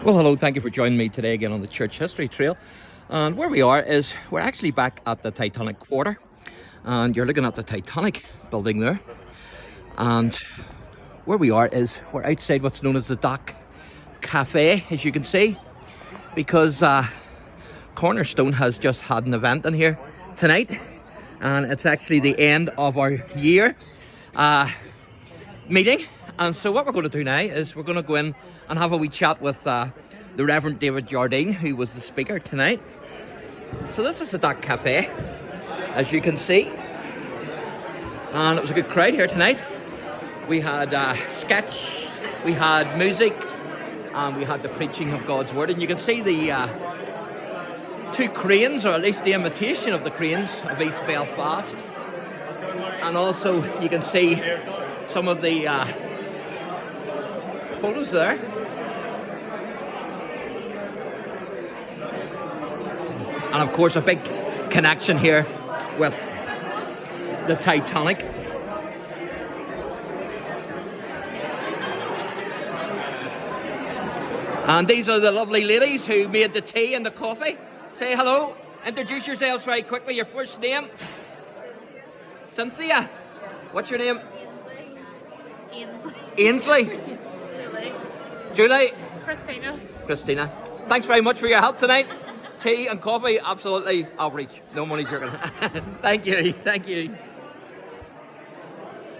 Well, hello, thank you for joining me today again on the Church History Trail. And where we are is we're actually back at the Titanic Quarter, and you're looking at the Titanic building there. And where we are is we're outside what's known as the Dock Cafe, as you can see, because Cornerstone has just had an event in here tonight, and it's actually the end of our year meeting. And so what we're going to do now is we're going to go in and have a wee chat with the Reverend David Jardine, who was the speaker tonight. So this is the Dock Cafe, as you can see, and it was a good crowd here tonight. We had sketch, we had music, and we had the preaching of God's word. And you can see the two cranes, or at least the imitation of the cranes of East Belfast, and also you can see some of the photos there. And of course a big connection here with the Titanic. And these are the lovely ladies who made the tea and the coffee. Say hello, introduce yourselves very quickly. Your first name? Cynthia. What's your name? Ainsley. Julie. Christina. Thanks very much for your help tonight. Tea and coffee, absolutely average. No money joking. Thank you.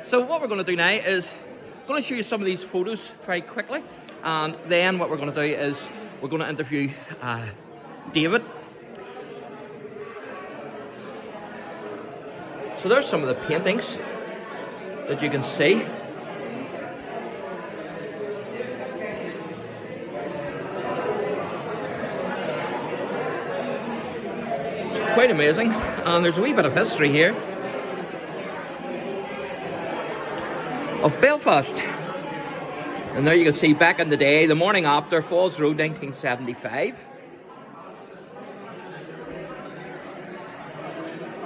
So what we're going to do now is I'm going to show you some of these photos very quickly, and then what we're going to do is we're going to interview David. So there's some of the paintings that you can see. Quite amazing, and there's a wee bit of history here of Belfast. And there you can see back in the day, the morning after, Falls Road 1975,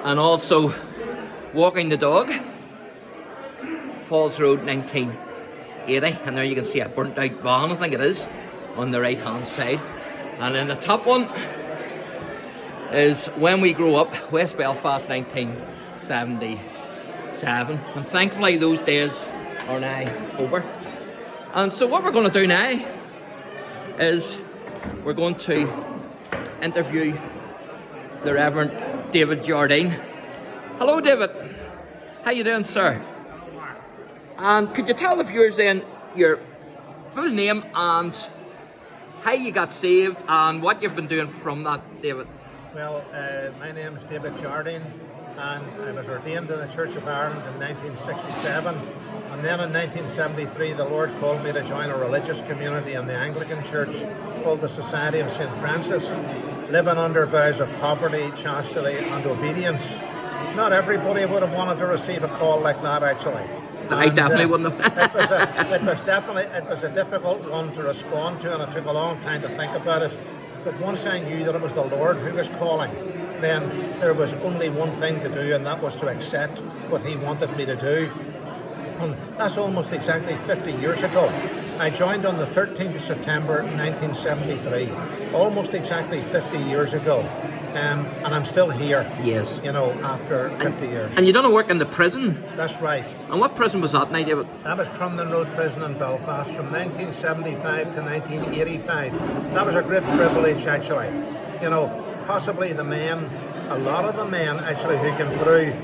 and also Walking the Dog, Falls Road 1980. And there you can see a burnt out van, I think it is, on the right hand side. And then the top one is When We Grow Up, West Belfast 1977. And thankfully those days are now over. And so what we're going to do now is we're going to interview the Reverend David Jardine. Hello David, how you doing, sir? And could you tell the viewers then your full name and how you got saved and what you've been doing from that, David? Well, my name is David Jardine, and I was ordained in the Church of Ireland in 1967, and then in 1973 the Lord called me to join a religious community in the Anglican Church called the Society of St. Francis, living under vows of poverty, chastity and obedience. Not everybody would have wanted to receive a call like that, actually. I definitely wouldn't have. it was a difficult one to respond to, and it took a long time to think about it. But once I knew that it was the Lord who was calling, then there was only one thing to do, and that was to accept what He wanted me to do. And that's almost exactly 50 years ago. I joined on the 13th of September 1973, almost exactly 50 years ago. And I'm still here, yes, you know, after 50 years. And you done a work in the prison? That's right. And what prison was that now, David? That was Crumlin Road Prison in Belfast from 1975 to 1985. That was a great privilege, actually. You know, possibly a lot of the men actually who came through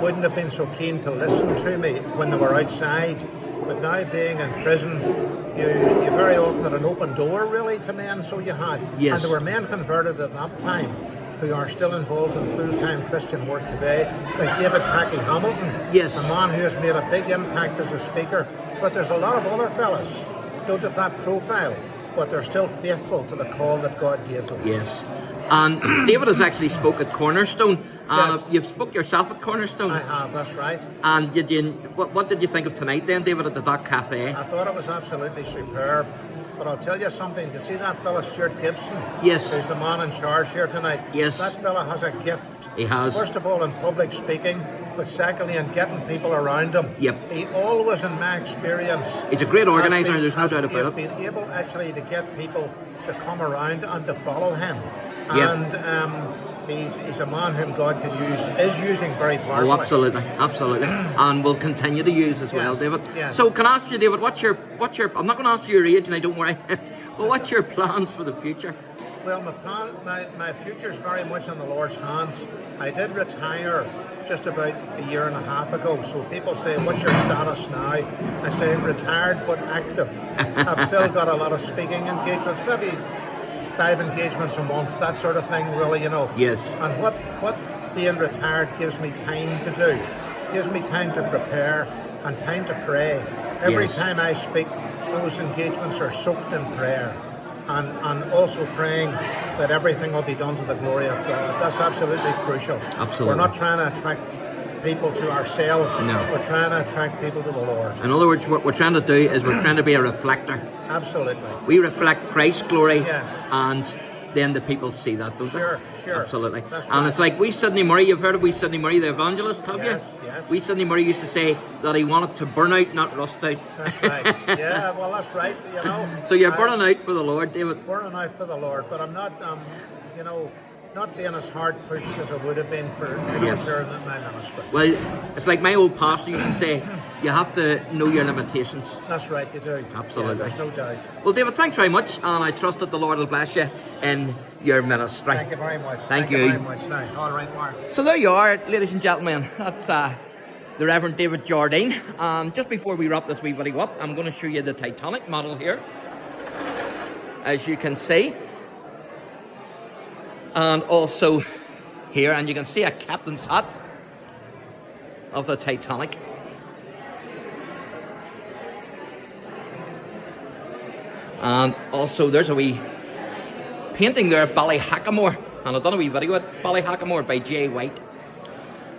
wouldn't have been so keen to listen to me when they were outside. But now being in prison, you very often had an open door really to men, so you had. Yes. And there were men converted at that time who are still involved in full-time Christian work today, like David Packy Hamilton, yes, a man who has made a big impact as a speaker. But there's a lot of other fellas who don't have that profile, but they're still faithful to the call that God gave them. Yes. And David has actually spoke at Cornerstone. Yes. You've spoke yourself at Cornerstone. I have, that's right. And what did you think of tonight then, David, at the Dock Cafe? I thought it was absolutely superb. But I'll tell you something, you see that fella Stuart Gibson? Yes. Who's the man in charge here tonight? Yes. That fella has a gift. He has. First of all, in public speaking, but secondly, in getting people around him. Yep. He always, in my experience, He's a great organiser, there's no doubt about it. He's been able actually to get people to come around and to follow him. Yep. And he's a man whom God is using very powerfully. Oh, absolutely, and will continue to use as well, Yes, David. yes. So, can I ask you, David, what's your? I'm not going to ask you your age, and don't worry. But what's your plans for the future? Well, my future's very much in the Lord's hands. I did retire just about a year and a half ago. So people say, "What's your status now?" I say, "Retired but active." I've still got a lot of speaking engagements, maybe 5 engagements a month, that sort of thing, really, you know. Yes. And what being retired gives me time to do, gives me time to prepare and time to pray. Every Yes. time I speak, those engagements are soaked in prayer. And also praying that everything will be done to the glory of God. That's absolutely crucial. Absolutely. We're not trying to attract people to ourselves. No. We're trying to attract people to the Lord. In other words, what we're trying to do is we're trying to be a reflector. Absolutely. We reflect Christ's glory, Yes. and then the people see that, don't they? Sure. Absolutely. That's And right. it's like wee Sidney Murray, you've heard of wee Sidney Murray, the evangelist, have Yes, you? yes. Wee Sidney Murray used to say that he wanted to burn out, not rust out. That's right. Yeah, well, that's right, you know. So you're burning out for the Lord, David. Burning out for the Lord, but I'm not, you know, not being as hard pushed as I would have been for Yes. during my ministry. Well, it's like my old pastor used to say, you have to know your limitations. That's right, you do. Absolutely. Yeah, there's no doubt. Well, David, thanks very much, and I trust that the Lord will bless you in your ministry. Thank you very much. Thank you. very much. Now, all right, Mark. So there you are, ladies and gentlemen. That's the Reverend David Jardine. Just before we wrap this wee video up, I'm going to show you the Titanic model here, as you can see, and also here, and you can see a captain's hat of the Titanic. And also there's a wee painting there at Ballyhackamore, and I've done a wee video at Ballyhackamore by J. White.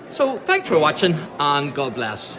So thanks for watching, and God bless.